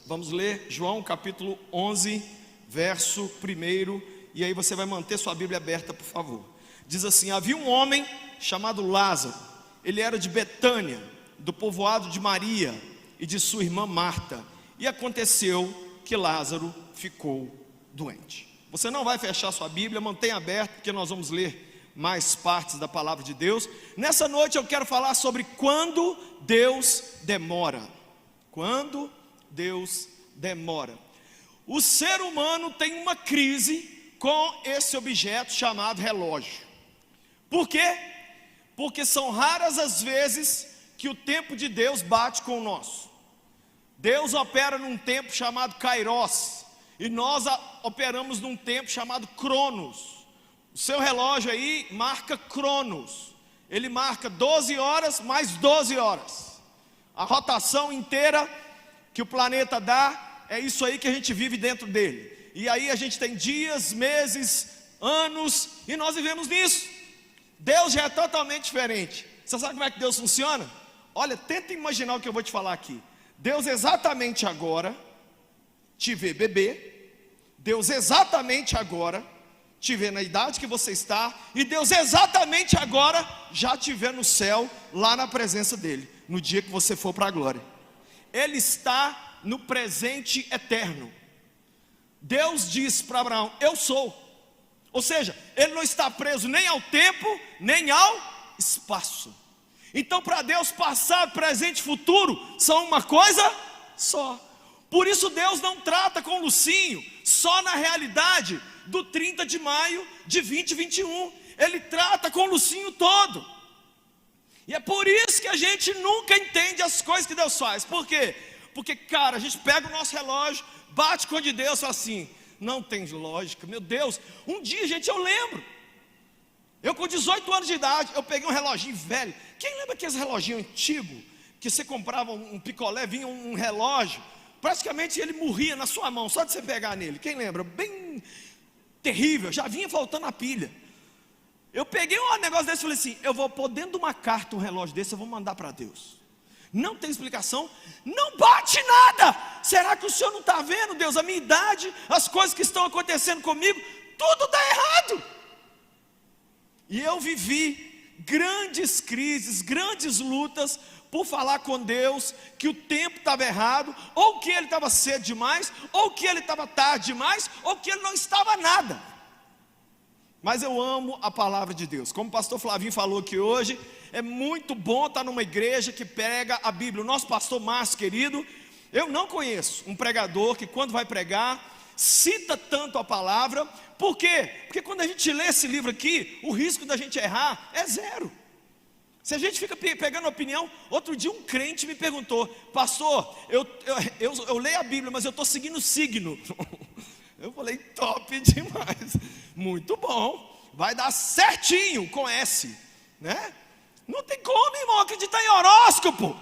Vamos ler João capítulo 11, verso 1, e aí você vai manter sua Bíblia aberta, por favor. Diz assim: havia um homem chamado Lázaro, ele era de Betânia, do povoado de Maria e de sua irmã Marta, e aconteceu que Lázaro ficou doente. Você não vai fechar sua Bíblia, mantenha aberta, porque nós vamos ler mais partes da palavra de Deus. Nessa noite eu quero falar sobre quando Deus demora. Quando Deus demora. O ser humano tem uma crise com esse objeto chamado relógio. Por quê? Porque são raras as vezes que o tempo de Deus bate com o nosso. Deus opera num tempo chamado Kairos, e nós operamos num tempo chamado Cronos. O seu relógio aí marca Cronos, ele marca 12 horas mais 12 horas. A rotação inteira que o planeta dá, é isso aí que a gente vive dentro dele. E aí a gente tem dias, meses, anos, e nós vivemos nisso. Deus já é totalmente diferente. Você sabe como é que Deus funciona? Olha, tenta imaginar o que eu vou te falar aqui. Deus exatamente agora te vê bebê, Deus exatamente agora te vê na idade que você está, e Deus exatamente agora já te vê no céu, lá na presença dele, no dia que você for para a glória. Ele está no presente eterno. Deus diz para Abraão: eu sou. Ou seja, ele não está preso nem ao tempo, nem ao espaço. Então, para Deus, passado, presente e futuro são uma coisa só. Por isso Deus não trata com Lucinho só na realidade do 30 de maio de 2021. Ele trata com o Lucinho todo. E é por isso que a gente nunca entende as coisas que Deus faz. Por quê? Porque, cara, a gente pega o nosso relógio, bate com o de Deus e fala assim: não tem lógica, meu Deus. Um dia, gente, eu lembro, eu com 18 anos de idade, eu peguei um reloginho velho. Quem lembra aqueles reloginhos antigos, que você comprava um picolé, vinha um relógio, praticamente ele morria na sua mão, só de você pegar nele? Quem lembra? Bem terrível, já vinha faltando a pilha. Eu peguei um negócio desse e falei assim: eu vou pôr dentro de uma carta um relógio desse, eu vou mandar para Deus. Não tem explicação, não bate nada. Será que o Senhor não está vendo, Deus, a minha idade, as coisas que estão acontecendo comigo, tudo está errado. E eu vivi grandes crises, grandes lutas, por falar com Deus que o tempo estava errado, ou que ele estava cedo demais, ou que ele estava tarde demais, ou que ele não estava nada. Mas eu amo a palavra de Deus. Como o pastor Flavinho falou aqui hoje, é muito bom estar numa igreja que prega a Bíblia. O nosso pastor Márcio querido, eu não conheço um pregador que quando vai pregar, cita tanto a palavra. Por quê? Porque quando a gente lê esse livro aqui, o risco da gente errar é zero. Se a gente fica pegando opinião. Outro dia um crente me perguntou: pastor, eu leio a Bíblia, mas eu estou seguindo o signo. Eu falei: top demais, muito bom, vai dar certinho com S, né? Não tem como, irmão, acreditar em horóscopo.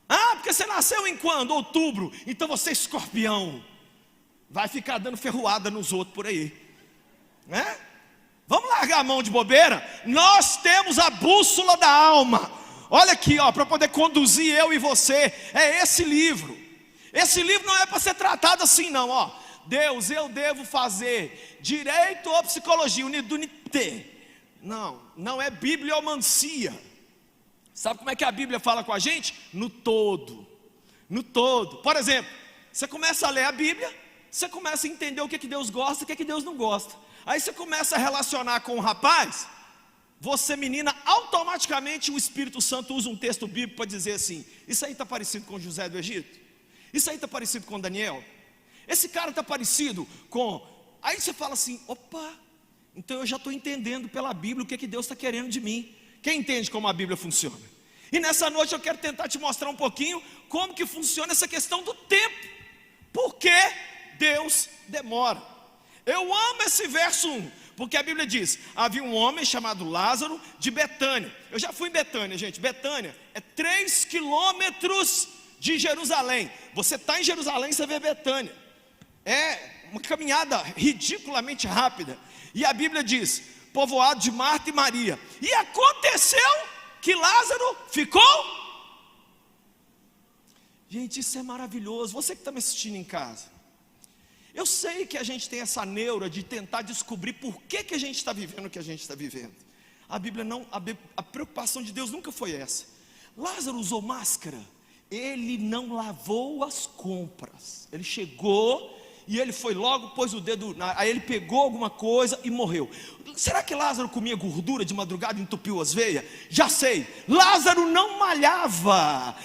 Ah, porque você nasceu em quando? Outubro. Então você é escorpião, vai ficar dando ferroada nos outros por aí, né? Vamos largar a mão de bobeira. Nós temos a bússola da alma. Olha aqui, ó, para poder conduzir eu e você, é esse livro. Esse livro não é para ser tratado assim não, ó. Deus, eu devo fazer direito ou psicologia, unidunité. Não, não é bibliomancia. Sabe como é que a Bíblia fala com a gente? No todo. No todo. Por exemplo, você começa a ler a Bíblia, você começa a entender o que Deus gosta e o que Deus não gosta. Aí você começa a relacionar com o rapaz, você, menina, automaticamente o Espírito Santo usa um texto bíblico para dizer assim: isso aí está parecido com José do Egito? Isso aí está parecido com Daniel? Esse cara está parecido com... Aí você fala assim: opa, então eu já estou entendendo pela Bíblia o que Deus está querendo de mim. Quem entende como a Bíblia funciona? E nessa noite eu quero tentar te mostrar um pouquinho como que funciona essa questão do tempo. Por que Deus demora? Eu amo esse verso 1, porque a Bíblia diz: havia um homem chamado Lázaro de Betânia. Eu já fui em Betânia, gente. Betânia é 3 quilômetros de Jerusalém. Você está em Jerusalém, você vê Betânia. É uma caminhada ridiculamente rápida. E a Bíblia diz: povoado de Marta e Maria. E aconteceu que Lázaro ficou. Gente, isso é maravilhoso. Você que está me assistindo em casa, eu sei que a gente tem essa neura de tentar descobrir por que a gente está vivendo o que a gente está vivendo. A Bíblia não, a preocupação de Deus nunca foi essa. Lázaro usou máscara, ele não lavou as compras. Ele chegou e ele foi logo, pôs o dedo, aí ele pegou alguma coisa e morreu. Será que Lázaro comia gordura de madrugada e entupiu as veias? Já sei, Lázaro não malhava,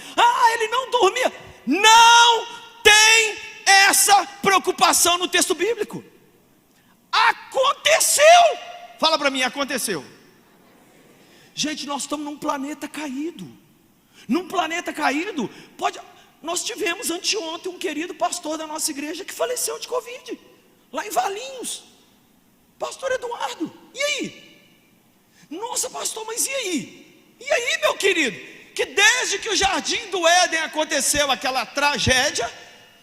ele não dormia. Não tem essa preocupação no texto bíblico. Aconteceu. Fala para mim, aconteceu. Gente, nós estamos num planeta caído. Num planeta caído, nós tivemos anteontem um querido pastor da nossa igreja que faleceu de Covid, lá em Valinhos, pastor Eduardo. E aí? Nossa, pastor, mas e aí? E aí, meu querido? Que desde que o jardim do Éden aconteceu aquela tragédia,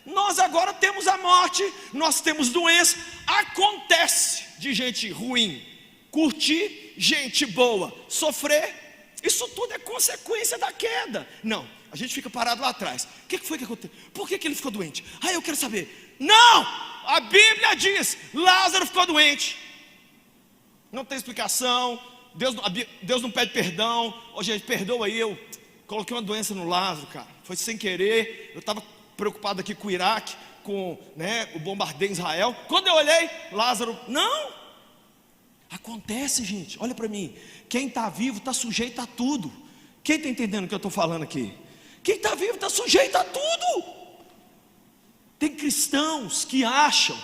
nós agora temos a morte, nós temos doença. Acontece de gente ruim curtir, gente boa sofrer. Isso tudo é consequência da queda. Não, a gente fica parado lá atrás. O que foi que aconteceu? Por que ele ficou doente? Eu quero saber. Não, a Bíblia diz, Lázaro ficou doente. Não tem explicação. Deus não pede perdão. Gente, perdoa aí, eu coloquei uma doença no Lázaro, cara. Foi sem querer. Eu estava preocupado aqui com o Iraque, com o bombardeio em Israel. Quando eu olhei, Lázaro, não. Acontece, gente, olha para mim. Quem está vivo está sujeito a tudo. Quem está entendendo o que eu estou falando aqui? Quem está vivo está sujeito a tudo. Tem cristãos que acham,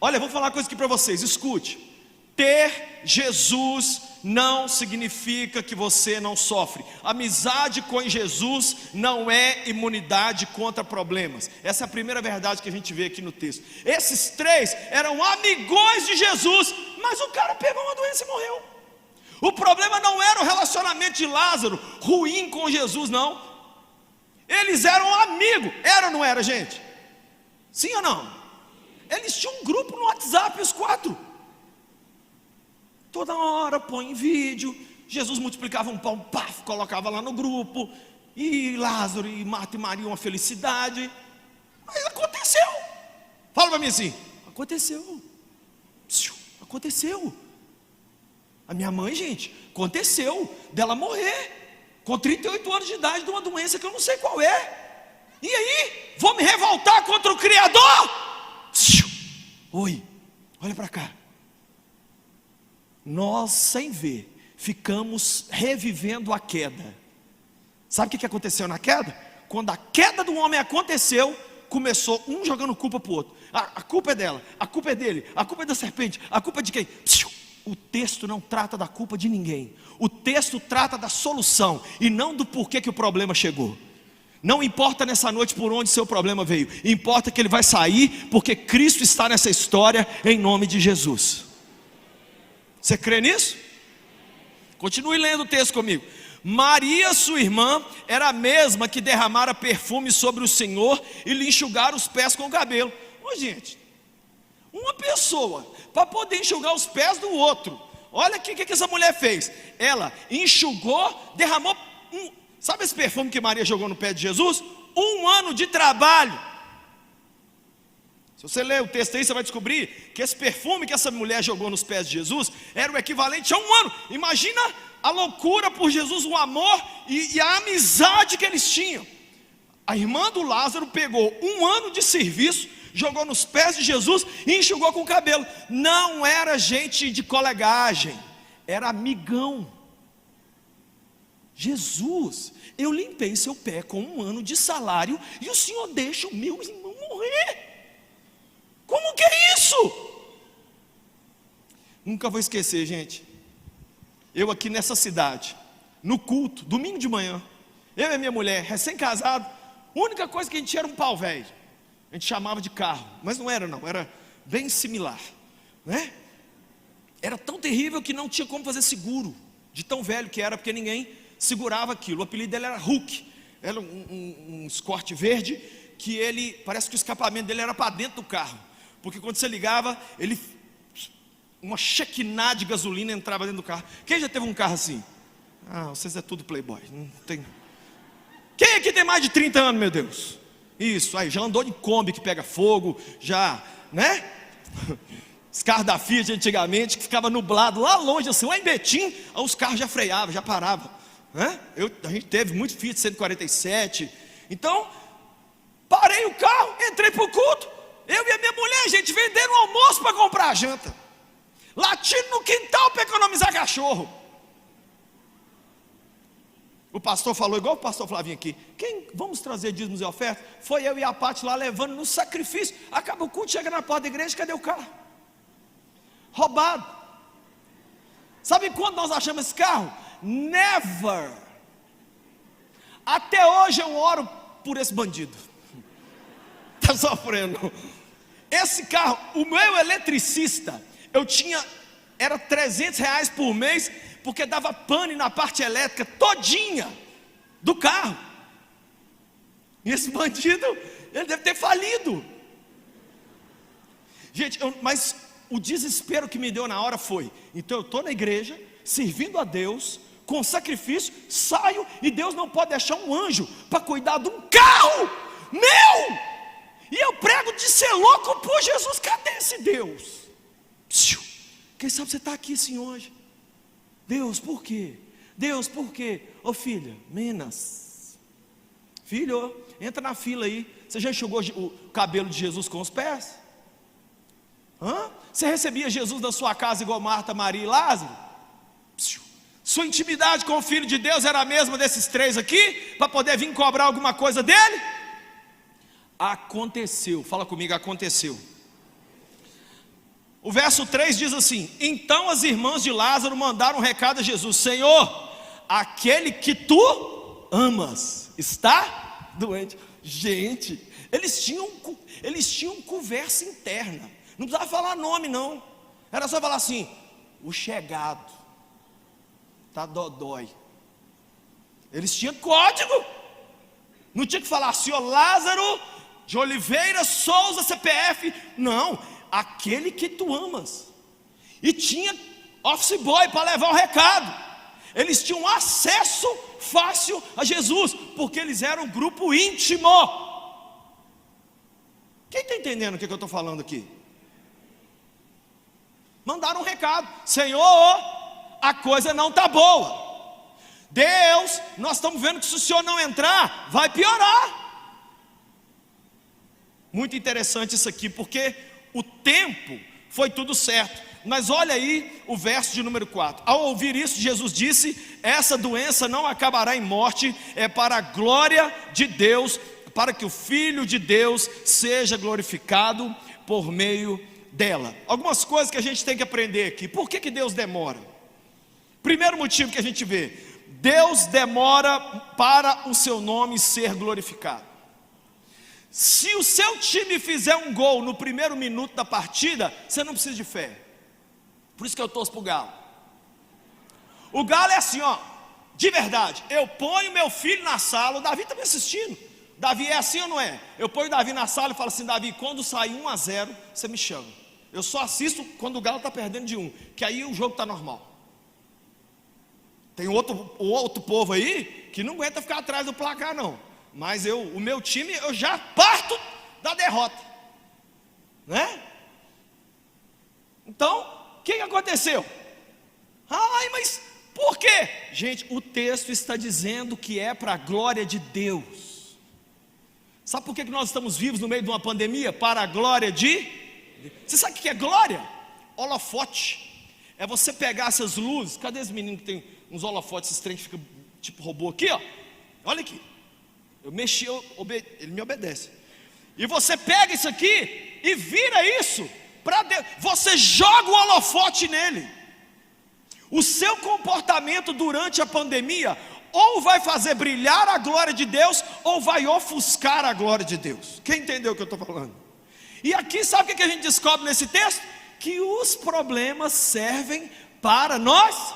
olha, eu vou falar uma coisa aqui para vocês, escute. Ter Jesus não significa que você não sofre. Amizade com Jesus não é imunidade contra problemas. Essa é a primeira verdade que a gente vê aqui no texto. Esses três eram amigões de Jesus, mas o cara pegou uma doença e morreu. O problema não era o relacionamento de Lázaro ruim com Jesus, não. Eles eram amigos. Era ou não era, gente? Sim ou não? Eles tinham um grupo no WhatsApp, os quatro. Toda hora põe em vídeo. Jesus multiplicava um pão, colocava lá no grupo. E Lázaro e Marta e Maria, uma felicidade. Mas aconteceu. Fala para mim assim. Aconteceu. Aconteceu. A minha mãe, gente, aconteceu dela morrer com 38 anos de idade de uma doença que eu não sei qual é. E aí, vou me revoltar contra o Criador? Oi, olha para cá. Nós, sem ver, ficamos revivendo a queda. Sabe o que aconteceu na queda? Quando a queda do homem aconteceu, começou um jogando culpa para o outro. A culpa é dela, a culpa é dele, a culpa é da serpente, a culpa é de quem? O texto não trata da culpa de ninguém. O texto trata da solução e não do porquê que o problema chegou. Não importa nessa noite por onde seu problema veio, importa que ele vai sair porque Cristo está nessa história em nome de Jesus. Você crê nisso? Continue lendo o texto comigo. Maria, sua irmã, era a mesma que derramara perfume sobre o Senhor e lhe enxugara os pés com o cabelo. Gente, uma pessoa para poder enxugar os pés do outro, olha o que essa mulher fez. Ela enxugou, derramou sabe esse perfume que Maria jogou no pé de Jesus? 1 ano de trabalho. Se você ler o texto aí, você vai descobrir que esse perfume que essa mulher jogou nos pés de Jesus era o equivalente a 1 ano. Imagina a loucura por Jesus, o amor e a amizade que eles tinham. A irmã do Lázaro pegou 1 ano de serviço, jogou nos pés de Jesus e enxugou com o cabelo. Não era gente de colegagem, era amigão. Jesus, eu limpei seu pé com 1 ano de salário e o Senhor deixa o meu irmão morrer. Como que é isso? Nunca vou esquecer, gente. Eu aqui nessa cidade, no culto, domingo de manhã, eu e a minha mulher, recém-casado, a única coisa que a gente tinha era um pau velho. A gente chamava de carro, mas não era não, era bem similar, né? Era tão terrível que não tinha como fazer seguro, de tão velho que era, porque ninguém segurava aquilo. O apelido dele era Hulk, era um Escort verde, que ele, parece que o escapamento dele era para dentro do carro, porque quando você ligava, uma chequiná de gasolina entrava dentro do carro. Quem já teve um carro assim? Vocês é tudo playboy, não tem. Quem aqui tem mais de 30 anos, meu Deus? Isso, aí já andou de Kombi que pega fogo, já, né? Os carros da Fiat antigamente, que ficava nublado lá longe, assim, lá em Betim, aí os carros já freavam, já paravam, né? A gente teve muito Fiat 147. Então, parei o carro, entrei para o culto, eu e a minha mulher, a gente vendendo o almoço para comprar a janta, latindo no quintal para economizar cachorro. O pastor falou, igual o pastor Flavinho aqui, vamos trazer dízimos e ofertas? Foi eu e a Paty lá levando no sacrifício. Acaba o culto, chega na porta da igreja, cadê o carro? Roubado. Sabe quando nós achamos esse carro? Never. Até hoje eu oro por esse bandido. Está sofrendo. Esse carro, o meu eletricista, era R$300 por mês, porque dava pane na parte elétrica todinha do carro. E esse bandido, ele deve ter falido. Gente, mas o desespero que me deu na hora foi, então eu estou na igreja, servindo a Deus, com sacrifício, saio, e Deus não pode deixar um anjo para cuidar de um carro meu, e eu prego de ser louco por Jesus. Cadê esse Deus? Quem sabe você está aqui assim hoje. Deus, por quê? Deus, por quê? Ô filha, menos. Filho, entra na fila aí. Você já enxugou o cabelo de Jesus com os pés? Você recebia Jesus na sua casa igual Marta, Maria e Lázaro? Sua intimidade com o Filho de Deus era a mesma desses três aqui? Para poder vir cobrar alguma coisa dele? Aconteceu, fala comigo, aconteceu. O verso 3 diz assim: então as irmãs de Lázaro mandaram um recado a Jesus: Senhor, aquele que tu amas está doente. Gente, eles tinham conversa interna, não precisava falar nome não, era só falar assim: o chegado está dodói. Eles tinham código, não tinha que falar assim: ó, Lázaro de Oliveira Souza CPF, não, aquele que tu amas. E tinha office boy para levar o recado. Eles tinham acesso fácil a Jesus, porque eles eram um grupo íntimo. Quem está entendendo o que eu estou falando aqui? Mandaram um recado: Senhor, a coisa não está boa. Deus, nós estamos vendo que se o Senhor não entrar, vai piorar. Muito interessante isso aqui, porque o tempo foi tudo certo. Mas olha aí o verso de número 4. Ao ouvir isso, Jesus disse: essa doença não acabará em morte, é para a glória de Deus, para que o Filho de Deus seja glorificado por meio dela. Algumas coisas que a gente tem que aprender aqui. Por que Deus demora? Primeiro motivo que a gente vê: Deus demora para o seu nome ser glorificado. Se o seu time fizer um gol no primeiro minuto da partida, você não precisa de fé. Por isso que eu torço para o Galo. O Galo é assim, ó, de verdade. Eu ponho meu filho na sala, o Davi está me assistindo. Davi é assim ou não é? Eu ponho o Davi na sala e falo assim: Davi, quando sair 1-0, você me chama. Eu só assisto quando o Galo está perdendo de 1, que aí o jogo está normal. Tem outro povo aí que não aguenta ficar atrás do placar não. Mas o meu time, eu já parto da derrota, né? Então, o que aconteceu? Ai, mas por quê? Gente, o texto está dizendo que é para a glória de Deus. Sabe por que nós estamos vivos no meio de uma pandemia? Para a glória de... Você sabe o que é glória? Holofote. É você pegar essas luzes. Cadê esse menino que tem uns holofotes, esses trem que fica tipo robô aqui, ó? Olha aqui. Eu mexi, ele me obedece. E você pega isso aqui e vira isso para Deus. Você joga o holofote nele. O seu comportamento durante a pandemia ou vai fazer brilhar a glória de Deus, ou vai ofuscar a glória de Deus. Quem entendeu o que eu estou falando? E aqui sabe o que a gente descobre nesse texto? Que os problemas servem para nós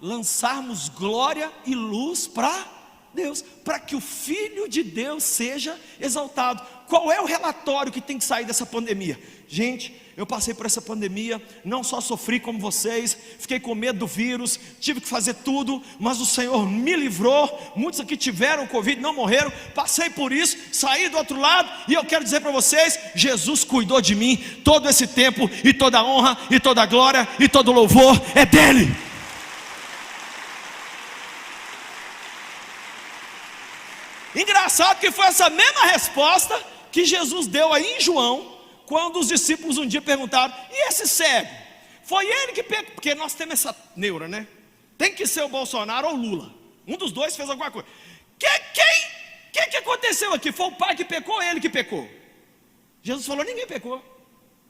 lançarmos glória e luz para Deus, para que o Filho de Deus seja exaltado. Qual é o relatório que tem que sair dessa pandemia? Gente, eu passei por essa pandemia, não só sofri como vocês, fiquei com medo do vírus, tive que fazer tudo, mas o Senhor me livrou. Muitos aqui tiveram Covid, não morreram, passei por isso, saí do outro lado, e eu quero dizer para vocês, Jesus cuidou de mim todo esse tempo, e toda a honra, e toda a glória, e todo o louvor é dele. Engraçado que foi essa mesma resposta que Jesus deu aí em João, quando os discípulos um dia perguntaram: e esse cego? Foi ele que pegou? Porque nós temos essa neura, né? Tem que ser o Bolsonaro ou o Lula. Um dos dois fez alguma coisa. Quem que aconteceu aqui? Foi o pai que pecou ou ele que pecou? Jesus falou: ninguém pecou.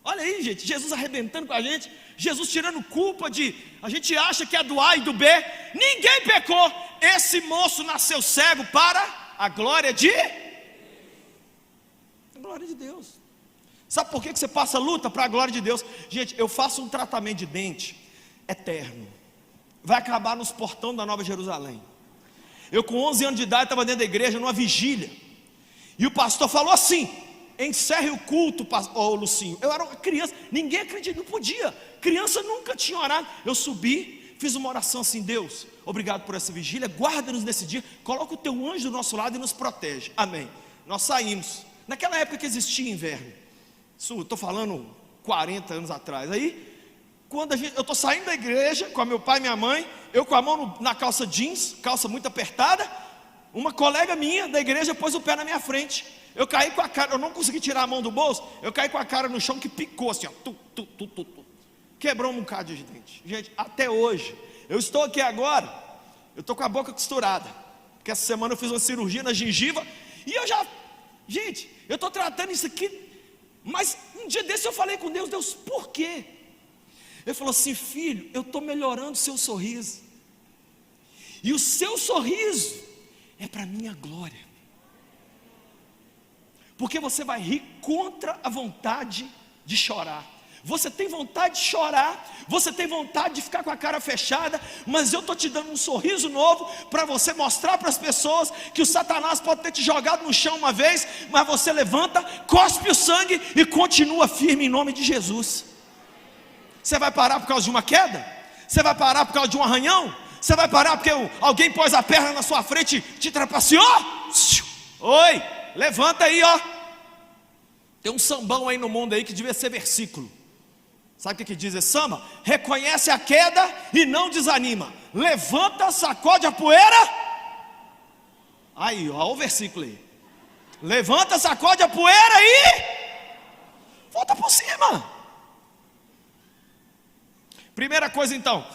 Olha aí, gente, Jesus arrebentando com a gente, Jesus tirando culpa de, a gente acha que é do A e do B. Ninguém pecou. Esse moço nasceu cego para a glória de Deus. Sabe por que você passa luta? Para a glória de Deus. Gente, eu faço um tratamento de dente eterno, vai acabar nos portões da Nova Jerusalém. Eu com 11 anos de idade estava dentro da igreja, numa vigília, e o pastor falou assim: encerre o culto, Lucinho. Eu era uma criança, ninguém acredita, não podia, criança nunca tinha orado. Eu subi, fiz uma oração assim: Deus, obrigado por essa vigília, guarda-nos nesse dia, coloca o teu anjo do nosso lado e nos protege, amém. Nós saímos, naquela época que existia inverno, isso estou falando 40 anos atrás. Aí, quando eu estou saindo da igreja com meu pai e minha mãe, eu com a mão na calça jeans, calça muito apertada, uma colega minha da igreja pôs o pé na minha frente. Eu caí com a cara, eu não consegui tirar a mão do bolso, eu caí com a cara no chão que picou assim, ó, quebrou um bocado de dente. Gente, até hoje, eu estou aqui agora, eu estou com a boca costurada, porque essa semana eu fiz uma cirurgia na gengiva, e gente, eu estou tratando isso aqui. Mas um dia desse eu falei com Deus: Deus, por quê? Ele falou assim: filho, eu estou melhorando o seu sorriso, e o seu sorriso é para a minha glória, porque você vai rir contra a vontade de chorar. Você tem vontade de chorar, você tem vontade de ficar com a cara fechada, mas eu estou te dando um sorriso novo, para você mostrar para as pessoas que o Satanás pode ter te jogado no chão uma vez, mas você levanta, cospe o sangue e continua firme em nome de Jesus. Você vai parar por causa de uma queda? Você vai parar por causa de um arranhão? Você vai parar porque alguém pôs a perna na sua frente e te trapaceou? Oi, levanta aí, ó. Tem um sambão aí no mundo aí que devia ser versículo. Sabe o que diz esse samba? Reconhece a queda e não desanima. Levanta, sacode a poeira. Aí, ó, o versículo aí. Levanta, sacode a poeira e volta por cima. Primeira coisa então,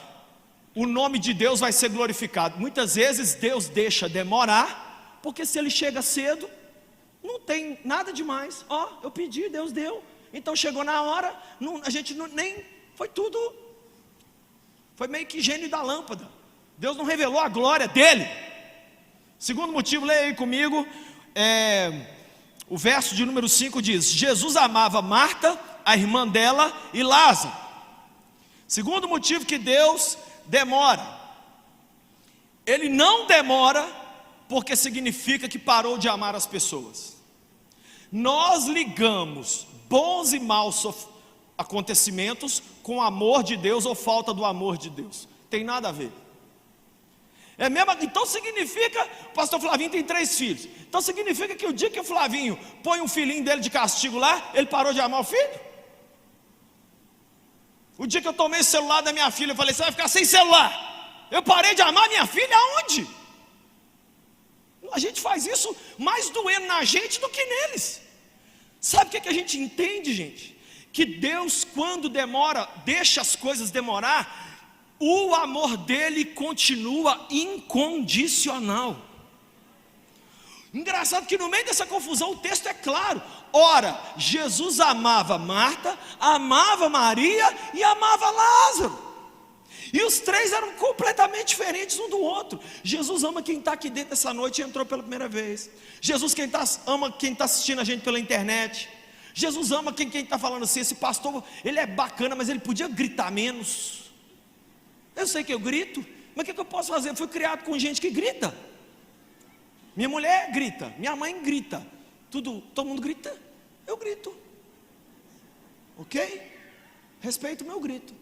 o nome de Deus vai ser glorificado. Muitas vezes Deus deixa demorar, porque se Ele chega cedo, não tem nada demais. Ó, eu pedi, Deus deu. Então chegou na hora, a gente nem, foi tudo, foi meio que gênio da lâmpada. Deus não revelou a glória dele. Segundo motivo, leia aí comigo, o verso de número 5 diz: Jesus amava Marta, a irmã dela, e Lázaro. Segundo motivo que Deus demora, Ele não demora porque significa que parou de amar as pessoas. Nós ligamos bons e maus acontecimentos com o amor de Deus ou falta do amor de Deus. Tem nada a ver. É mesmo? Então significa, o pastor Flavinho tem 3 filhos. Então significa que o dia que o Flavinho põe um filhinho dele de castigo lá, ele parou de amar o filho? O dia que eu tomei o celular da minha filha, eu falei: você vai ficar sem celular. Eu parei de amar minha filha aonde? A gente faz isso mais doendo na gente do que neles. Sabe o que a gente entende, gente? Que Deus, quando demora, deixa as coisas demorar, o amor dele continua incondicional. Engraçado que no meio dessa confusão o texto é claro. Ora, Jesus amava Marta, amava Maria e amava Lázaro. E os 3 eram completamente diferentes um do outro. Jesus ama quem está aqui dentro essa noite e entrou pela primeira vez. Jesus ama quem está assistindo a gente pela internet. Jesus ama quem está falando assim: esse pastor, ele é bacana, mas ele podia gritar menos. Eu sei que eu grito, mas o que eu posso fazer? Eu fui criado com gente que grita. Minha mulher grita, minha mãe grita, todo mundo grita, eu grito. Ok? Respeito o meu grito.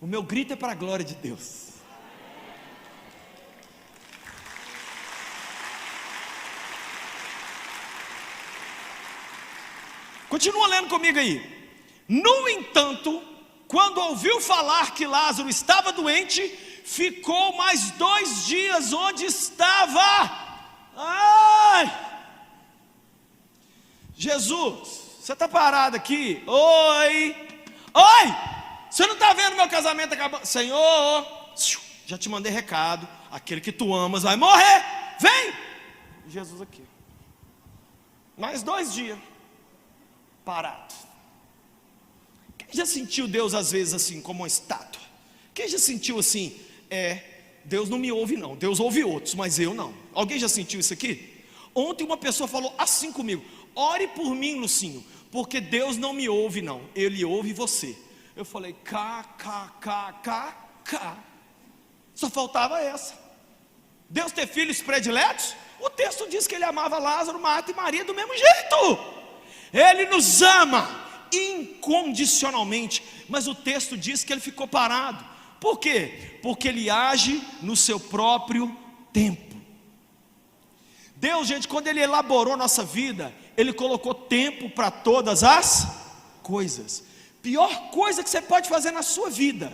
O meu grito é para a glória de Deus. Continua lendo comigo aí. No entanto, quando ouviu falar que Lázaro estava doente, ficou mais 2 dias onde estava. Ai! Jesus, você está parado aqui? Oi! Você não está vendo meu casamento acabando? Senhor, já te mandei recado. Aquele que tu amas vai morrer. Vem! Jesus aqui. Mais 2 dias parado. Quem já sentiu Deus às vezes assim, como uma estátua? Quem já sentiu assim, Deus não me ouve não, Deus ouve outros, mas eu não. Alguém já sentiu isso aqui? Ontem uma pessoa falou assim comigo: ore por mim, Lucinho, porque Deus não me ouve não, Ele ouve você. Eu falei, só faltava essa. Deus ter filhos prediletos? O texto diz que Ele amava Lázaro, Marta e Maria do mesmo jeito. Ele nos ama incondicionalmente, mas o texto diz que Ele ficou parado. Por quê? Porque Ele age no seu próprio tempo. Deus, gente, quando Ele elaborou nossa vida, Ele colocou tempo para todas as coisas. Pior coisa que você pode fazer na sua vida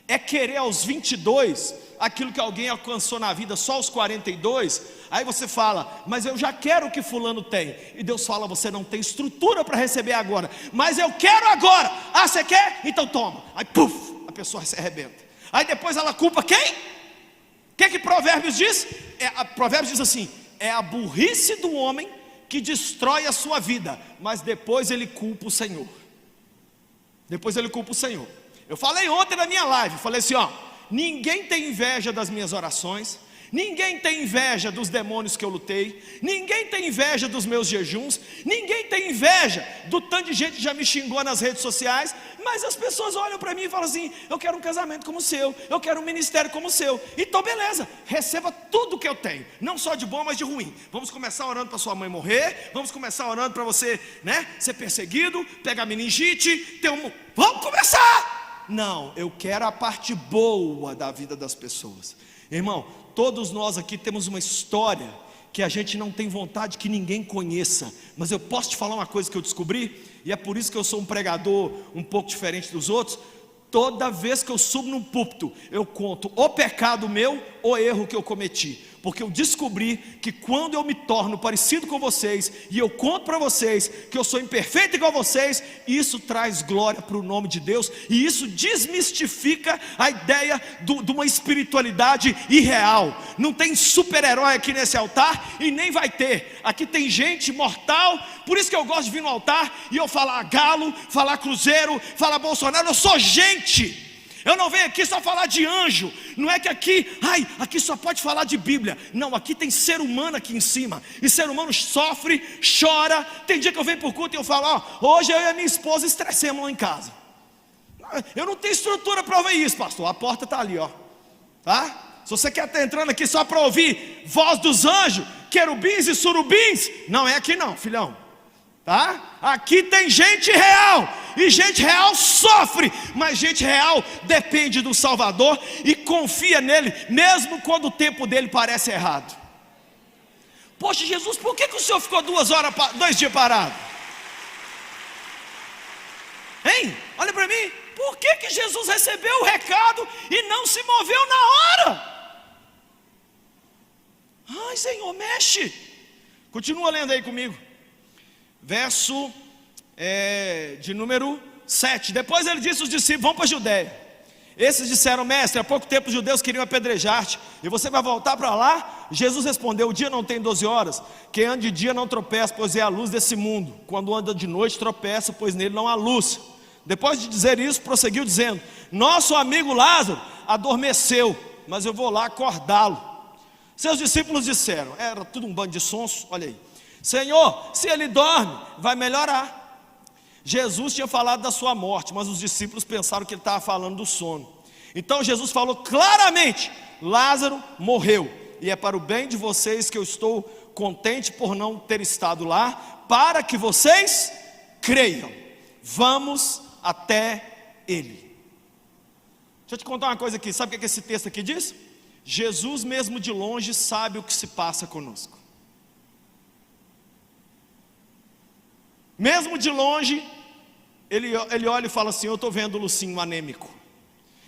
é querer aos 22 aquilo que alguém alcançou na vida só aos 42. Aí você fala, mas eu já quero o que fulano tem. E Deus fala, você não tem estrutura para receber agora, mas eu quero agora. Ah, você quer? Então toma. Aí puf, a pessoa se arrebenta. Aí depois ela culpa quem? O que Provérbios diz? Provérbios diz assim: é a burrice do homem que destrói a sua vida, mas depois ele culpa o Senhor. Depois ele culpa o Senhor. Eu falei ontem na minha live, falei assim, ninguém tem inveja das minhas orações, ninguém tem inveja dos demônios que eu lutei, ninguém tem inveja dos meus jejuns, ninguém tem inveja do tanto de gente que já me xingou nas redes sociais, mas as pessoas olham para mim e falam assim: eu quero um casamento como o seu, eu quero um ministério como o seu. Então beleza, receba tudo que eu tenho, não só de bom, mas de ruim. Vamos começar orando para sua mãe morrer, vamos começar orando para você, ser perseguido, pegar meningite, vamos começar. Não, eu quero a parte boa da vida das pessoas. Irmão, todos nós aqui temos uma história que a gente não tem vontade que ninguém conheça. Mas eu posso te falar uma coisa que eu descobri, e é por isso que eu sou um pregador um pouco diferente dos outros. Toda vez que eu subo num púlpito, eu conto o pecado meu, o erro que eu cometi. Porque eu descobri que quando eu me torno parecido com vocês, e eu conto para vocês que eu sou imperfeito igual a vocês, isso traz glória para o nome de Deus, e isso desmistifica a ideia de uma espiritualidade irreal. Não tem super-herói aqui nesse altar, e nem vai ter. Aqui tem gente mortal. Por isso que eu gosto de vir no altar e eu falar Galo, falar Cruzeiro, falar Bolsonaro. Eu sou gente. Eu não venho aqui só falar de anjo. Não é que aqui só pode falar de Bíblia. Não, aqui tem ser humano aqui em cima. E ser humano sofre, chora. Tem dia que eu venho por culto e eu falo: hoje eu e a minha esposa estressemos lá em casa. Eu não tenho estrutura para ouvir isso, pastor. A porta está ali, tá? Se você quer estar entrando aqui só para ouvir voz dos anjos, querubins e surubins, não é aqui não, filhão. Tá? Aqui tem gente real, e gente real sofre, mas gente real depende do Salvador e confia nele, mesmo quando o tempo dele parece errado. Poxa, Jesus, por que o senhor ficou 2 dias parado? Hein? Olha para mim, por que Jesus recebeu o recado e não se moveu na hora? Ai, Senhor, mexe. Continua lendo aí comigo. Verso de número 7. Depois ele disse aos discípulos: vão para a Judéia. Esses disseram: mestre, há pouco tempo os judeus queriam apedrejar-te, e você vai voltar para lá? Jesus respondeu: o dia não tem 12 horas. Quem anda de dia não tropeça, pois é a luz desse mundo. Quando anda de noite tropeça, pois nele não há luz. Depois de dizer isso, prosseguiu dizendo: nosso amigo Lázaro adormeceu, mas eu vou lá acordá-lo. Seus discípulos disseram, era tudo um bando de sonso, olha aí: Senhor, se ele dorme, vai melhorar. Jesus tinha falado da sua morte, mas os discípulos pensaram que ele estava falando do sono. Então Jesus falou claramente: Lázaro morreu, e é para o bem de vocês que eu estou contente por não ter estado lá, para que vocês creiam. Vamos até ele. Deixa eu te contar uma coisa aqui. Sabe o que esse texto aqui diz? Jesus mesmo de longe sabe o que se passa conosco. Mesmo de longe, ele olha e fala assim: eu estou vendo o Lucinho anêmico,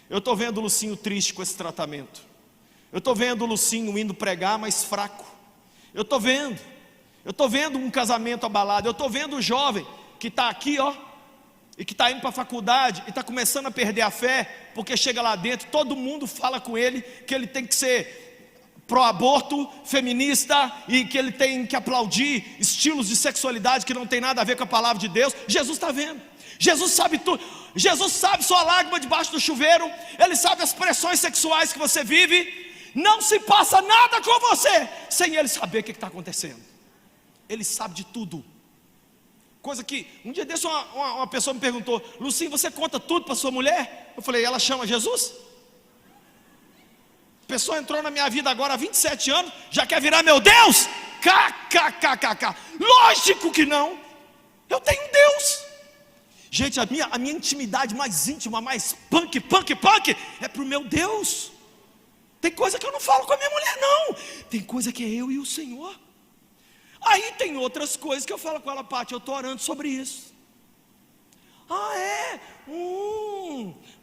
eu estou vendo o Lucinho triste com esse tratamento, eu estou vendo o Lucinho indo pregar mais fraco, eu estou vendo um casamento abalado, eu estou vendo o jovem que está aqui, ó, e que está indo para a faculdade e está começando a perder a fé, porque chega lá dentro, todo mundo fala com ele que ele tem que ser pró-aborto, feminista, e que ele tem que aplaudir estilos de sexualidade que não tem nada a ver com a palavra de Deus. Jesus está vendo, Jesus sabe tudo, Jesus sabe sua lágrima debaixo do chuveiro, Ele sabe as pressões sexuais que você vive. Não se passa nada com você sem Ele saber o que está acontecendo. Ele sabe de tudo. Coisa que, um dia desse uma pessoa me perguntou: Lucinho, você conta tudo para sua mulher? Eu falei: ela chama Jesus? A pessoa entrou na minha vida agora há 27 anos, já quer virar meu Deus? KKKKK. Lógico que não. Eu tenho um Deus. Gente, a minha intimidade mais íntima, mais punk, é pro meu Deus. Tem coisa que eu não falo com a minha mulher, não. Tem coisa que é eu e o Senhor. Aí tem outras coisas que eu falo com ela: Pati, eu estou orando sobre isso. Ah, é?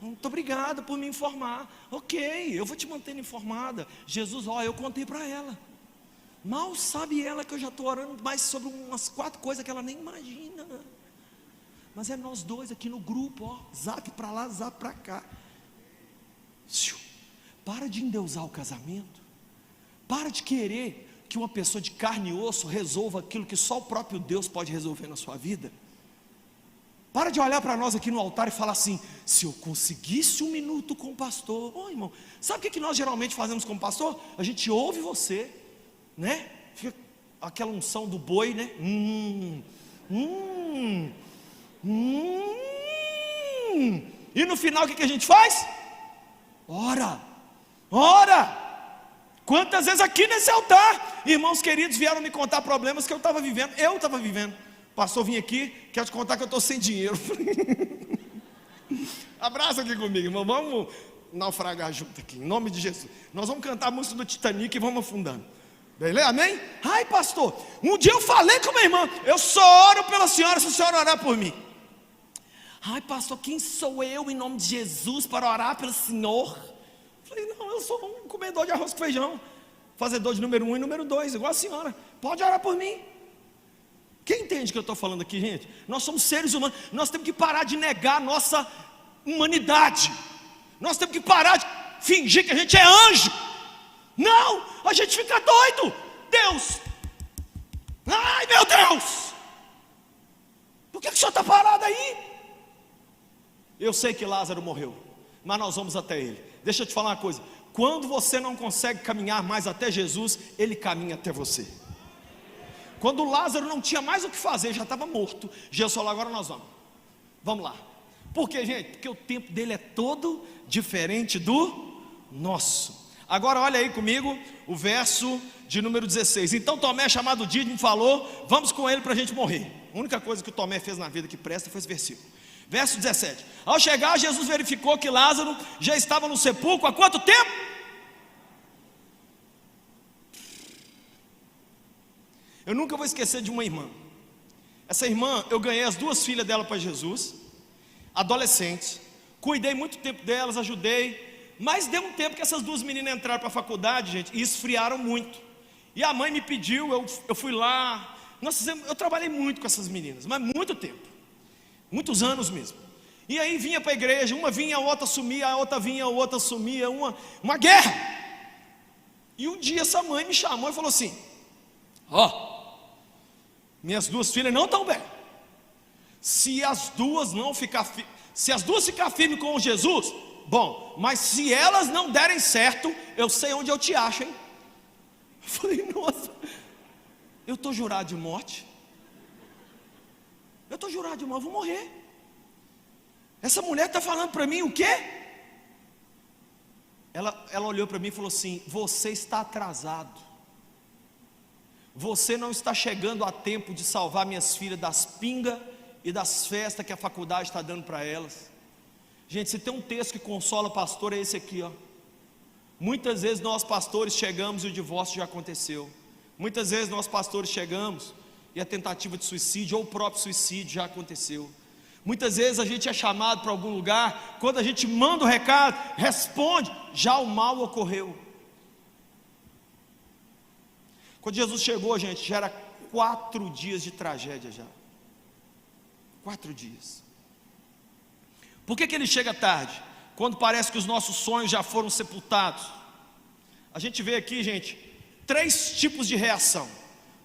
Muito obrigada por me informar. Ok, eu vou te mantendo informada. Jesus, eu contei para ela. Mal sabe ela que eu já estou orando mais sobre umas 4 coisas que ela nem imagina. Mas é nós dois aqui no grupo, zap para lá, zap para cá. Para de endeusar o casamento. Para de querer que uma pessoa de carne e osso resolva aquilo que só o próprio Deus pode resolver na sua vida. Para de olhar para nós aqui no altar e falar assim: se eu conseguisse 1 minuto com o pastor. Irmão, sabe o que nós geralmente fazemos com o pastor? A gente ouve você, né? Fica aquela unção do boi, né? E no final o que a gente faz? Ora. Quantas vezes aqui nesse altar, irmãos queridos vieram me contar problemas que eu estava vivendo. Pastor, vim aqui, quero te contar que eu estou sem dinheiro. Abraça aqui comigo, irmão. Vamos naufragar junto aqui, em nome de Jesus. Nós vamos cantar a música do Titanic e vamos afundando. Beleza? Amém? Ai, pastor, um dia eu falei com minha irmã: eu só oro pela senhora se a senhora orar por mim. Ai, pastor, quem sou eu em nome de Jesus para orar pelo senhor? Falei: não, eu sou um comedor de arroz com feijão, fazedor de número 1 e número 2, igual a senhora. Pode orar por mim. Quem entende o que eu estou falando aqui, gente? Nós somos seres humanos, nós temos que parar de negar a nossa humanidade. Nós temos que parar de fingir que a gente é anjo. Não, a gente fica doido. Deus, ai meu Deus, por que o senhor está parado aí? Eu sei que Lázaro morreu, mas nós vamos até ele. Deixa eu te falar uma coisa: quando você não consegue caminhar mais até Jesus, Ele caminha até você. Quando Lázaro não tinha mais o que fazer, já estava morto, Jesus falou: agora nós vamos lá. Por quê, gente? Porque o tempo dele é todo diferente do nosso. Agora olha aí comigo o verso de número 16. Então Tomé, chamado Dídimo, falou: vamos com ele para a gente morrer. A única coisa que o Tomé fez na vida que presta foi esse versículo. Verso 17: ao chegar, Jesus verificou que Lázaro já estava no sepulcro há quanto tempo? Eu nunca vou esquecer de uma irmã. Essa irmã, eu ganhei as 2 filhas dela para Jesus, adolescentes, cuidei muito tempo delas, ajudei, mas deu um tempo que essas 2 meninas entraram para a faculdade, gente, e esfriaram muito. E a mãe me pediu, eu fui lá, eu trabalhei muito com essas meninas, mas muito tempo. Muitos anos mesmo. E aí vinha para a igreja, uma vinha, a outra sumia, a outra vinha, a outra sumia, uma guerra. E um dia essa mãe me chamou e falou assim: minhas 2 filhas não estão bem. Se as duas ficar firmes com Jesus, bom, mas se elas não derem certo, eu sei onde eu te acho, hein? Eu falei: nossa, eu estou jurado de morte. Eu estou jurado de morte, eu vou morrer. Essa mulher está falando para mim o quê? ela olhou para mim e falou assim: você está atrasado, você não está chegando a tempo de salvar minhas filhas das pingas e das festas que a faculdade está dando para elas. Gente, se tem um texto que consola pastor, é esse aqui, ó. Muitas vezes nós pastores chegamos e o divórcio já aconteceu. Muitas vezes nós pastores chegamos e a tentativa de suicídio ou o próprio suicídio já aconteceu. Muitas vezes a gente é chamado para algum lugar, quando a gente manda o recado, responde, já o mal ocorreu. Quando Jesus chegou, gente, já era 4 dias de tragédia já. 4 dias. Por que ele chega tarde? Quando parece que os nossos sonhos já foram sepultados. A gente vê aqui, gente, 3 tipos de reação.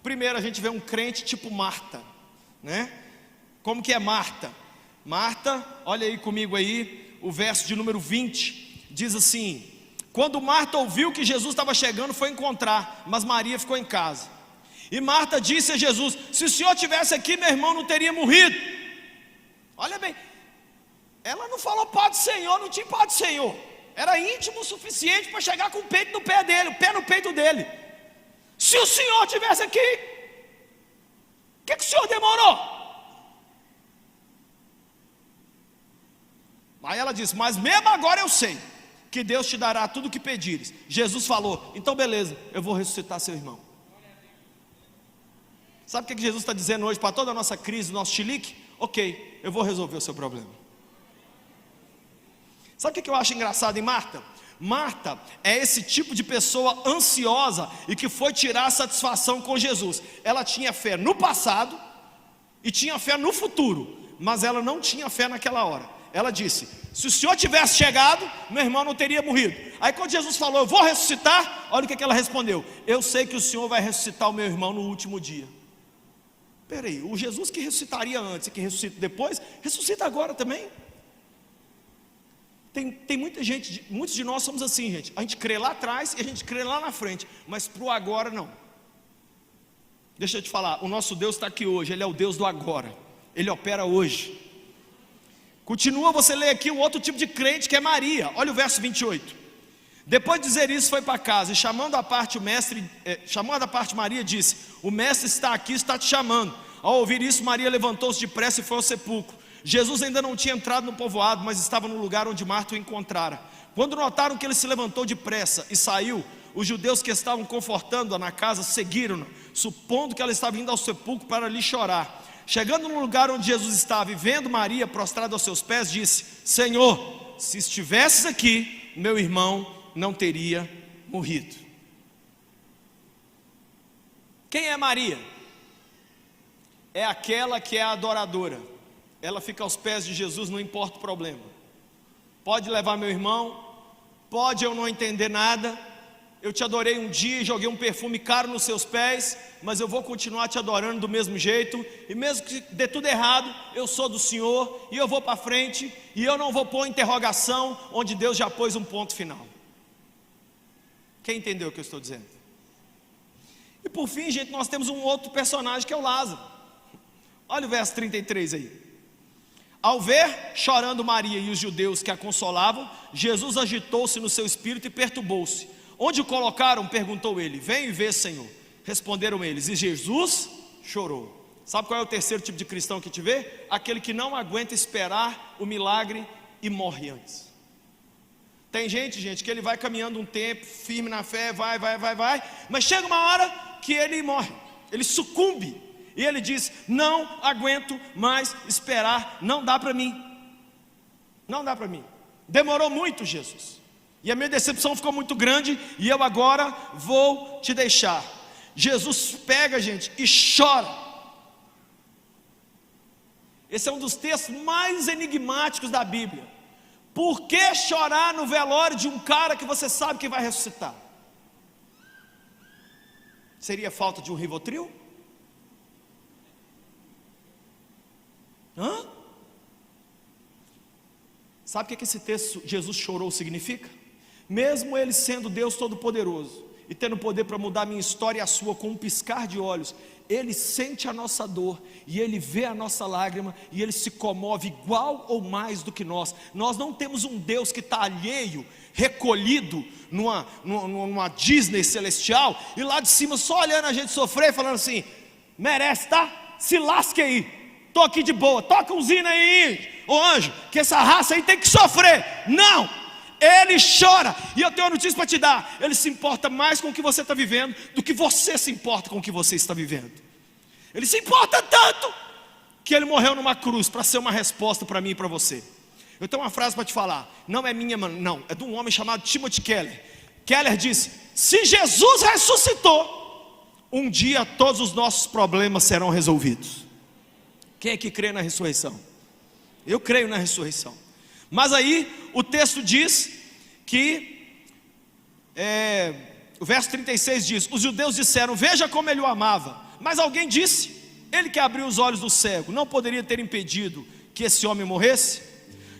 Primeiro, a gente vê um crente tipo Marta, né? Como que é Marta? Marta, olha aí comigo aí, o verso de número 20, diz assim: quando Marta ouviu que Jesus estava chegando, foi encontrar, mas Maria ficou em casa. E Marta disse a Jesus: se o Senhor tivesse aqui, meu irmão não teria morrido. Olha bem, ela não falou Pai do Senhor, não tinha Pai do Senhor. Era íntimo o suficiente para chegar com o peito no pé dele, o pé no peito dele. Se o Senhor tivesse aqui, o que o Senhor demorou? Aí ela disse: mas mesmo agora eu sei que Deus te dará tudo o que pedires. Jesus falou: então beleza, eu vou ressuscitar seu irmão. Sabe o que Jesus está dizendo hoje para toda a nossa crise, nosso chilique? Ok, eu vou resolver o seu problema. Sabe o que eu acho engraçado em Marta? Marta é esse tipo de pessoa ansiosa e que foi tirar satisfação com Jesus. Ela tinha fé no passado e tinha fé no futuro, mas ela não tinha fé naquela hora. Ela disse: se o Senhor tivesse chegado, meu irmão não teria morrido. Aí quando Jesus falou: eu vou ressuscitar, olha o que ela respondeu: eu sei que o Senhor vai ressuscitar o meu irmão no último dia. Peraí, o Jesus que ressuscitaria antes e que ressuscita depois, ressuscita agora também. Tem muita gente, muitos de nós somos assim, gente. A gente crê lá atrás e a gente crê lá na frente, mas para o agora não. Deixa eu te falar, o nosso Deus está aqui hoje, Ele é o Deus do agora, Ele opera hoje. Continua, você lê aqui o outro tipo de crente, que é Maria. Olha o verso 28. Depois de dizer isso, foi para casa, e chamando à parte Maria, disse: o mestre está aqui, está te chamando. Ao ouvir isso, Maria levantou-se depressa e foi ao sepulcro. Jesus ainda não tinha entrado no povoado, mas estava no lugar onde Marta o encontrara. Quando notaram que ele se levantou depressa e saiu, os judeus que estavam confortando-a na casa seguiram-na, supondo que ela estava indo ao sepulcro para ali chorar. Chegando no lugar onde Jesus estava e vendo Maria prostrada aos seus pés, disse: Senhor, se estivesses aqui, meu irmão não teria morrido. Quem é Maria? É aquela que é a adoradora. Ela fica aos pés de Jesus, não importa o problema. Pode levar meu irmão, pode eu não entender nada, eu te adorei um dia e joguei um perfume caro nos seus pés, mas eu vou continuar te adorando do mesmo jeito, e mesmo que dê tudo errado, eu sou do Senhor, e eu vou para frente, e eu não vou pôr interrogação, onde Deus já pôs um ponto final. Quem entendeu o que eu estou dizendo? E por fim, gente, nós temos um outro personagem que é o Lázaro. Olha o verso 33 aí. Ao ver chorando Maria e os judeus que a consolavam, Jesus agitou-se no seu espírito e perturbou-se. Onde o colocaram? Perguntou ele. Vem e vê, Senhor. Responderam eles, e Jesus chorou. Sabe qual é o terceiro tipo de cristão que te vê? Aquele que não aguenta esperar o milagre e morre antes. Tem gente que ele vai caminhando um tempo, firme na fé, vai, mas chega uma hora que ele morre, ele sucumbe. E ele diz: não aguento mais esperar, não dá para mim. Não dá para mim. Demorou muito, Jesus. E a minha decepção ficou muito grande, e eu agora vou te deixar. Jesus pega, gente, e chora. Esse é um dos textos mais enigmáticos da Bíblia. Por que chorar no velório de um cara que você sabe que vai ressuscitar? Seria falta de um Rivotril? Sabe o que esse texto, Jesus chorou, significa? Mesmo ele sendo Deus Todo-Poderoso, e tendo poder para mudar a minha história e a sua com um piscar de olhos. Ele sente a nossa dor, e Ele vê a nossa lágrima, e Ele se comove igual ou mais do que nós. Nós não temos um Deus que está alheio, recolhido numa Disney celestial, e lá de cima só olhando a gente sofrer, falando assim: merece, tá? Se lasque aí, estou aqui de boa, toca um zino aí, ô anjo, que essa raça aí tem que sofrer. Não! Ele chora, e eu tenho uma notícia para te dar: Ele se importa mais com o que você está vivendo do que você se importa com o que você está vivendo. Ele se importa tanto que Ele morreu numa cruz para ser uma resposta para mim e para você. Eu tenho uma frase para te falar, não é minha, não, é de um homem chamado Timothy Keller. Keller disse: se Jesus ressuscitou, um dia todos os nossos problemas serão resolvidos. Quem é que crê na ressurreição? Eu creio na ressurreição. Mas aí o texto diz que, o verso 36 diz: os judeus disseram: veja como ele o amava. Mas alguém disse: ele que abriu os olhos do cego não poderia ter impedido que esse homem morresse?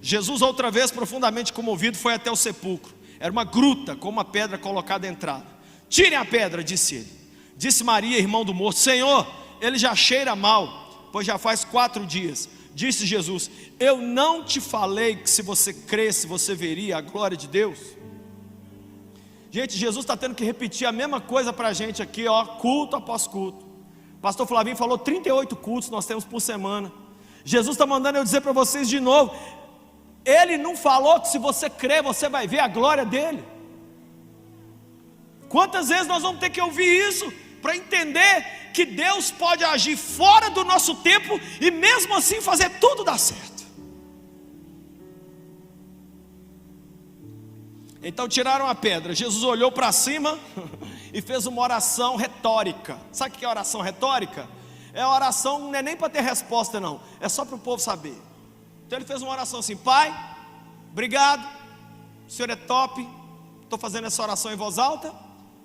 Jesus, outra vez profundamente comovido, foi até o sepulcro. Era uma gruta com uma pedra colocada à entrada. Tirem a pedra, disse ele. Disse Maria, irmão do morto: Senhor, ele já cheira mal, pois já faz 4 dias. Disse Jesus: eu não te falei que se você cresce, você veria a glória de Deus? Gente, Jesus está tendo que repetir a mesma coisa para a gente aqui, ó, culto após culto. Pastor Flavinho falou 38 cultos nós temos por semana. Jesus está mandando eu dizer para vocês de novo: Ele não falou que se você crer, você vai ver a glória dele? Quantas vezes nós vamos ter que ouvir isso para entender que Deus pode agir fora do nosso tempo e mesmo assim fazer tudo dar certo? Então tiraram a pedra. Jesus olhou para cima e fez uma oração retórica. Sabe o que é oração retórica? É a oração, não é nem para ter resposta não, é só para o povo saber. Então ele fez uma oração assim: Pai, obrigado, o Senhor é top. Estou fazendo essa oração em voz alta,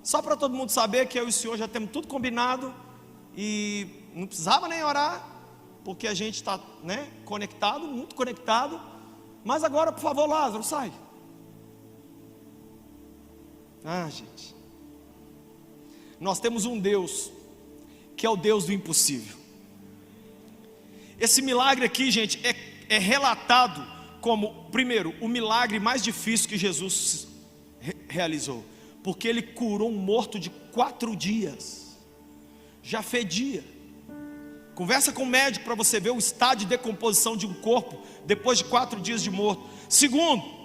só para todo mundo saber que eu e o Senhor já temos tudo combinado, e não precisava nem orar, porque a gente está, conectado, muito conectado. Mas agora, por favor, Lázaro, sai. Gente, nós temos um Deus que é o Deus do impossível. Esse milagre aqui, gente, é relatado como, primeiro, o milagre mais difícil que Jesus realizou, porque Ele curou um morto de 4 dias, já fedia. Conversa com o médico para você ver o estado de decomposição de um corpo depois de 4 dias de morto. Segundo,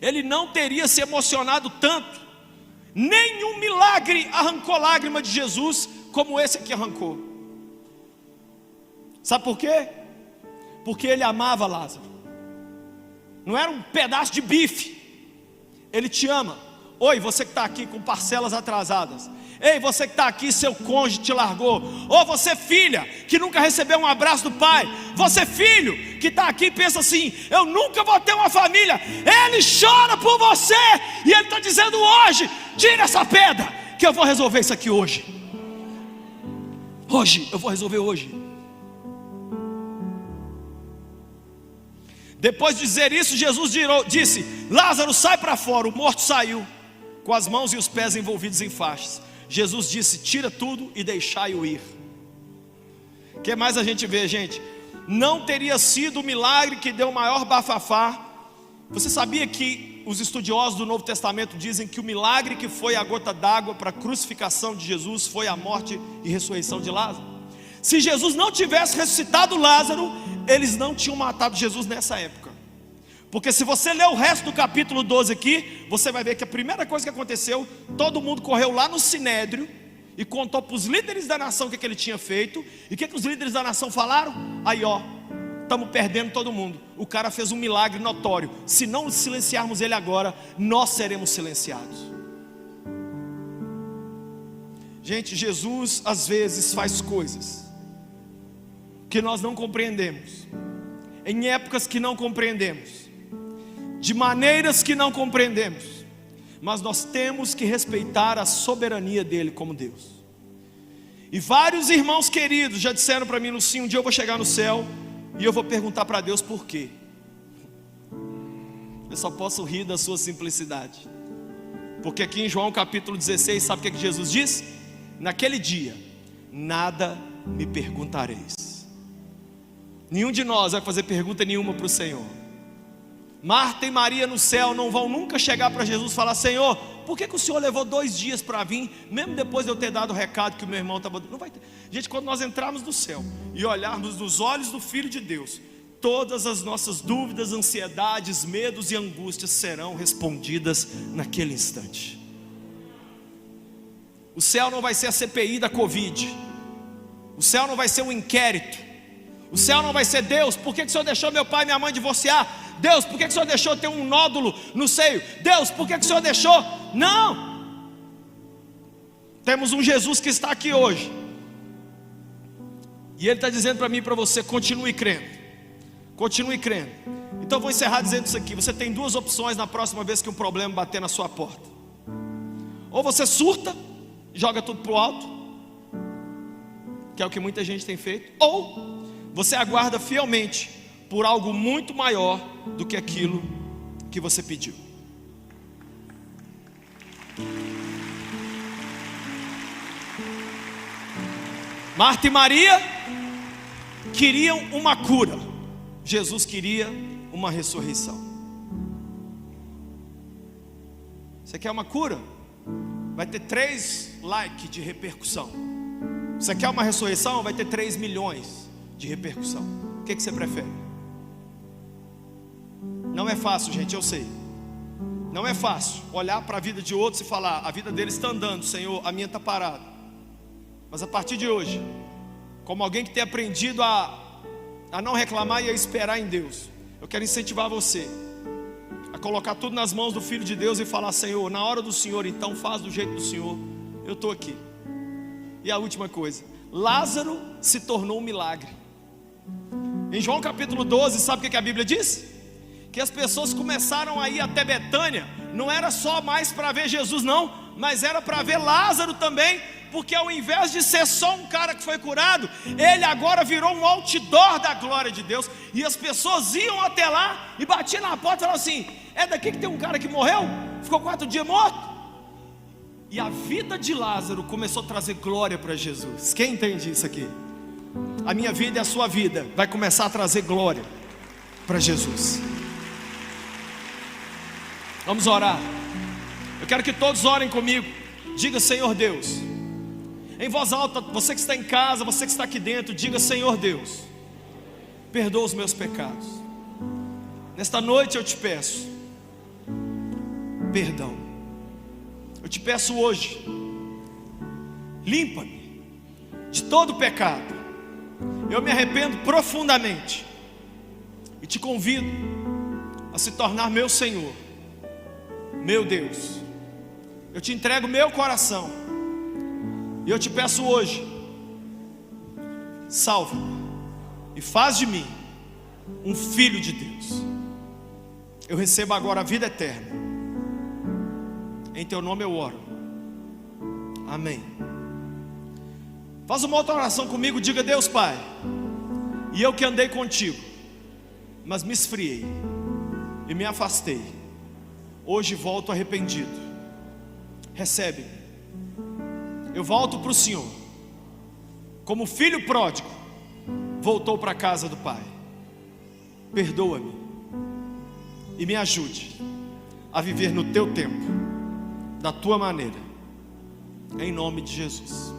Ele não teria se emocionado tanto, nenhum milagre arrancou lágrima de Jesus como esse aqui arrancou. Sabe por quê? Porque Ele amava Lázaro. Não era um pedaço de bife. Ele te ama. Oi, você que está aqui com parcelas atrasadas. Ei, você que está aqui, seu cônjuge te largou. Ou você, filha, que nunca recebeu um abraço do pai. Você, filho, que está aqui e pensa assim: eu nunca vou ter uma família. Ele chora por você, e Ele está dizendo hoje: tira essa pedra, que eu vou resolver isso aqui hoje. Hoje, eu vou resolver hoje. Depois de dizer isso, Jesus disse: Lázaro, sai para fora. O morto saiu, com as mãos e os pés envolvidos em faixas. Jesus disse: tira tudo e deixai-o ir. O que mais a gente vê, gente? Não teria sido o milagre que deu o maior bafafá. Você sabia que os estudiosos do Novo Testamento dizem que o milagre que foi a gota d'água para a crucificação de Jesus foi a morte e ressurreição de Lázaro? Se Jesus não tivesse ressuscitado Lázaro, eles não tinham matado Jesus nessa época. Porque se você ler o resto do capítulo 12 aqui, você vai ver que a primeira coisa que aconteceu, todo mundo correu lá no Sinédrio e contou para os líderes da nação o que ele tinha feito. E o que os líderes da nação falaram? Aí ó, estamos perdendo todo mundo. O cara fez um milagre notório. Se não silenciarmos ele agora, nós seremos silenciados. Gente, Jesus às vezes faz coisas que nós não compreendemos, em épocas que não compreendemos, de maneiras que não compreendemos, mas nós temos que respeitar a soberania dele como Deus. E vários irmãos queridos já disseram para mim um dia eu vou chegar no céu e eu vou perguntar para Deus por quê. Eu só posso rir da sua simplicidade. Porque aqui em João capítulo 16, sabe o que Jesus diz? Naquele dia, nada me perguntareis. Nenhum de nós vai fazer pergunta nenhuma para o Senhor. Marta e Maria no céu não vão nunca chegar para Jesus e falar: Senhor, por que o Senhor levou 2 dias para vir, mesmo depois de eu ter dado o recado que o meu irmão estava... Não vai ter. Gente, quando nós entrarmos no céu e olharmos nos olhos do Filho de Deus, todas as nossas dúvidas, ansiedades, medos e angústias serão respondidas naquele instante. O céu não vai ser a CPI da Covid. O céu não vai ser um inquérito. O céu não vai ser: Deus, por que o Senhor deixou meu pai e minha mãe divorciar? Deus, por que o Senhor deixou ter um nódulo no seio? Deus, por que o Senhor deixou? Não! Temos um Jesus que está aqui hoje, e Ele está dizendo para mim e para você: continue crendo. Continue crendo. Então eu vou encerrar dizendo isso aqui: você tem 2 opções na próxima vez que um problema bater na sua porta. Ou você surta, joga tudo para o alto, que é o que muita gente tem feito. Ou você aguarda fielmente por algo muito maior do que aquilo que você pediu. Marta e Maria queriam uma cura, Jesus queria uma ressurreição. Você quer uma cura? Vai ter 3 likes de repercussão. Você quer uma ressurreição? Vai ter 3 milhões de repercussão. O que você prefere? Não é fácil, gente, eu sei. Não é fácil olhar para a vida de outros e falar: a vida deles está andando, Senhor, a minha está parada. Mas a partir de hoje, como alguém que tem aprendido a não reclamar e a esperar em Deus, eu quero incentivar você a colocar tudo nas mãos do Filho de Deus e falar: Senhor, na hora do Senhor, então faz do jeito do Senhor, eu estou aqui. E a última coisa: Lázaro se tornou um milagre. Em João capítulo 12, sabe o que a Bíblia diz? Que as pessoas começaram a ir até Betânia, não era só mais para ver Jesus não, mas era para ver Lázaro também, porque ao invés de ser só um cara que foi curado, ele agora virou um outdoor da glória de Deus, e as pessoas iam até lá e batiam na porta e falavam assim: é daqui que tem um cara que morreu, ficou 4 dias morto? E a vida de Lázaro começou a trazer glória para Jesus. Quem entende isso aqui? A minha vida e a sua vida vai começar a trazer glória para Jesus. Vamos orar. Eu quero que todos orem comigo. Diga: Senhor Deus, em voz alta, você que está em casa, você que está aqui dentro, diga: Senhor Deus, perdoa os meus pecados. Nesta noite eu te peço perdão. Eu te peço hoje, limpa-me de todo pecado. Eu me arrependo profundamente e te convido a se tornar meu Senhor, meu Deus. Eu te entrego meu coração e eu te peço hoje: salva-me e faz de mim um filho de Deus. Eu recebo agora a vida eterna. Em teu nome eu oro. Amém. Faz uma outra oração comigo. Diga: Deus Pai, e eu que andei contigo, mas me esfriei e me afastei, hoje volto arrependido. Recebe. Eu volto para o Senhor, como filho pródigo voltou para a casa do Pai. Perdoa-me e me ajude a viver no teu tempo, da tua maneira, em nome de Jesus.